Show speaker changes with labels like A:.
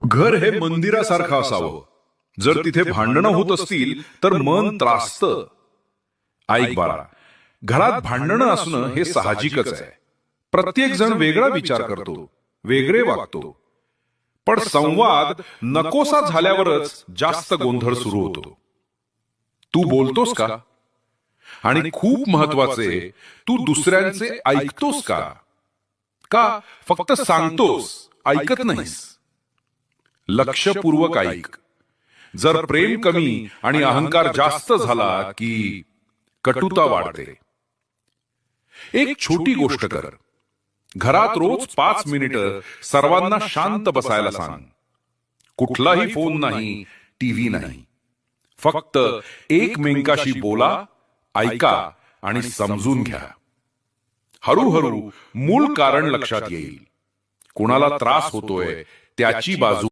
A: घर हे मंदिरासारखं असावं. जर तिथे भांडणं होत असतील तर मन त्रासतं. ऐक बाळा, घरात भांडणं असणं हे साहजिकच आहे. प्रत्येक जण वेगळा विचार करतो, वेगळे वागतो. पण संवाद नकोसा झाल्यावरच जास्त गोंधळ सुरू होतो. तू बोलतोस का? आणि खूप महत्वाचे, तू दुसऱ्यांचे ऐकतोस का? का फक्त सांगतोस, ऐकत नाहीस? लक्षपूर्वक ऐक. जर प्रेम कमी आणि अहंकार जास्त झाला की कटुता वाढते. एक छोटी गोष्ट कर. घरात रोज 5 मिनिटं सर्वांना शांत बसायला सांग. कुठलाही फोन नाही, टीव्ही नाही. फक्त एकमेकांशी बोला, ऐका आणि समजून घ्या. हळूहळू मूळ कारण लक्षात येईल. कोणाला त्रास होतोय त्याची बाजू